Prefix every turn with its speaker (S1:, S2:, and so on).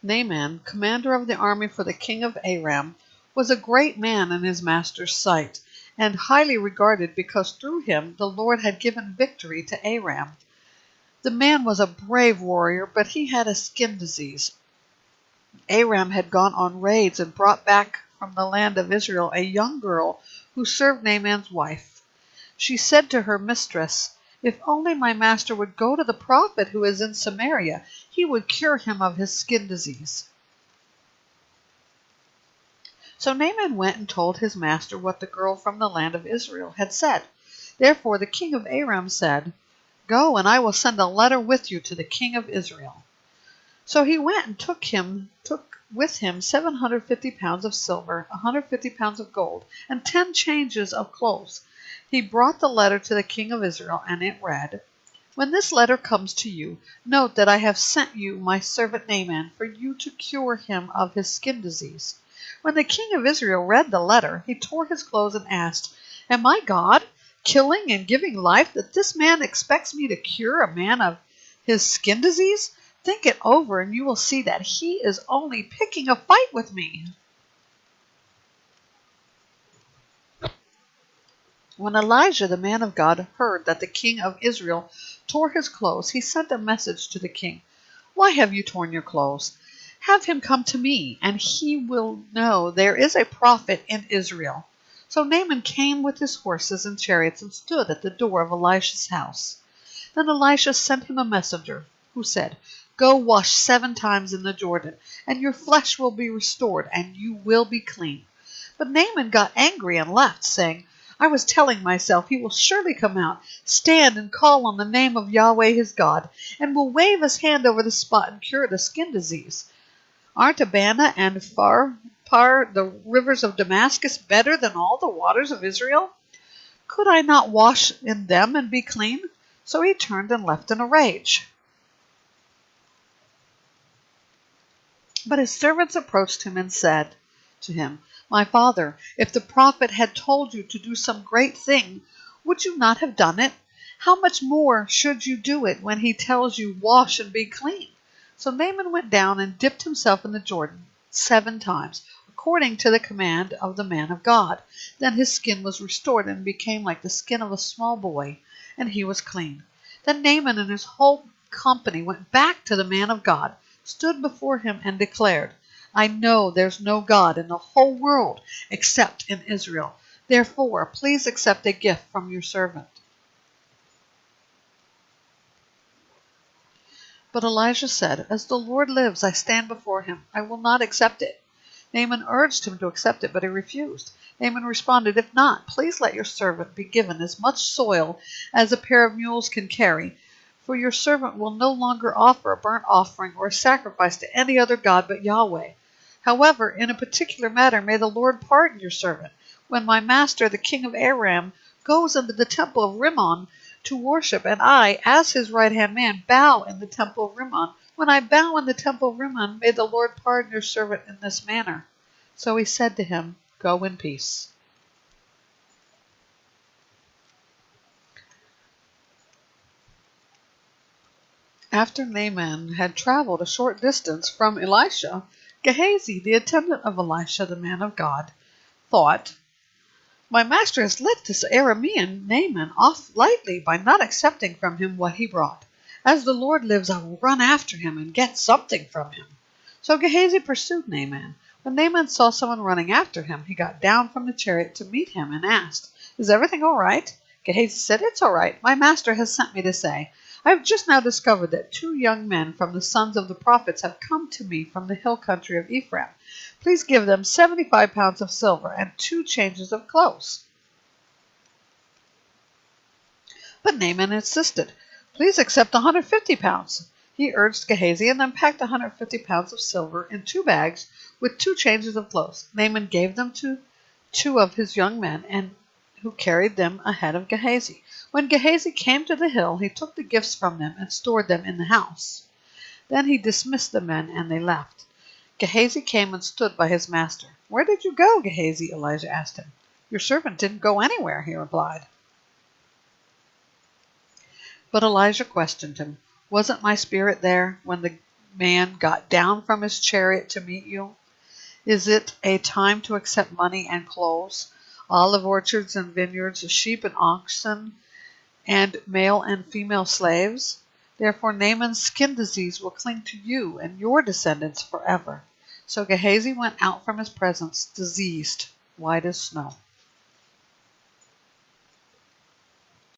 S1: Naaman, commander of the army for the king of Aram, was a great man in his master's sight, and highly regarded because through him the Lord had given victory to Aram. The man was a brave warrior, but he had a skin disease. Aram had gone on raids and brought back from the land of Israel a young girl who served Naaman's wife. She said to her mistress, "If only my master would go to the prophet who is in Samaria, he would cure him of his skin disease." So Naaman went and told his master what the girl from the land of Israel had said. Therefore the king of Aram said, "Go, and I will send a letter with you to the king of Israel." So he went and took with him 750 pounds of silver, 150 pounds of gold, and 10 changes of clothes. He brought the letter to the king of Israel, and it read, "When this letter comes to you, note that I have sent you my servant Naaman for you to cure him of his skin disease." When the king of Israel read the letter, he tore his clothes and asked, "Am I God, killing and giving life, that this man expects me to cure a man of his skin disease? Think it over, and you will see that he is only picking a fight with me." When Elijah, the man of God, heard that the king of Israel tore his clothes, he sent a message to the king. "Why have you torn your clothes? Have him come to me, and he will know there is a prophet in Israel." So Naaman came with his horses and chariots and stood at the door of Elisha's house. Then Elisha sent him a messenger, who said, "Go wash 7 times in the Jordan, and your flesh will be restored, and you will be clean." But Naaman got angry and left, saying, "I was telling myself, he will surely come out, stand and call on the name of Yahweh his God, and will wave his hand over the spot and cure the skin disease. Aren't Abana and Pharpar, the rivers of Damascus, better than all the waters of Israel? Could I not wash in them and be clean?" So he turned and left in a rage. But his servants approached him and said to him, "My father, if the prophet had told you to do some great thing, would you not have done it? How much more should you do it when he tells you, 'Wash and be clean'?" So Naaman went down and dipped himself in the Jordan 7 times, according to the command of the man of God. Then his skin was restored and became like the skin of a small boy, and he was clean. Then Naaman and his whole company went back to the man of God, stood before him, and declared, "I know there's no God in the whole world except in Israel. Therefore, please accept a gift from your servant." But Elijah said, "As the Lord lives, I stand before him. I will not accept it." Naaman urged him to accept it, but he refused. Naaman responded, "If not, please let your servant be given as much soil as a pair of mules can carry, for your servant will no longer offer a burnt offering or a sacrifice to any other god but Yahweh. However, in a particular matter may the Lord pardon your servant. When my master, the king of Aram, goes into the temple of Rimmon to worship, and I, as his right-hand man, bow in the temple of Rimmon, when I bow in the temple of Rimmon, may the Lord pardon your servant in this manner." So he said to him, "Go in peace." After Naaman had traveled a short distance from Elisha, Gehazi, the attendant of Elisha, the man of God, thought, "My master has let this Aramean Naaman off lightly by not accepting from him what he brought. As the Lord lives, I will run after him and get something from him." So Gehazi pursued Naaman. When Naaman saw someone running after him, he got down from the chariot to meet him and asked, "Is everything all right?" Gehazi said, "It's all right. My master has sent me to say, I have just now discovered that 2 young men from the sons of the prophets have come to me from the hill country of Ephraim. Please give them 75 pounds of silver and 2 changes of clothes." But Naaman insisted. "Please accept 150 pounds. He urged Gehazi, and then packed 150 pounds of silver in 2 bags with 2 changes of clothes. Naaman gave them to 2 of his young men, and who carried them ahead of Gehazi. When Gehazi came to the hill, he took the gifts from them and stored them in the house. Then he dismissed the men, and they left. Gehazi came and stood by his master. "Where did you go, Gehazi?" Elijah asked him. "Your servant didn't go anywhere," he replied. But Elijah questioned him. "Wasn't my spirit there when the man got down from his chariot to meet you? Is it a time to accept money and clothes, olive orchards and vineyards, sheep and oxen, and male and female slaves? Therefore Naaman's skin disease will cling to you and your descendants forever. So Gehazi went out from his presence, diseased, white as snow.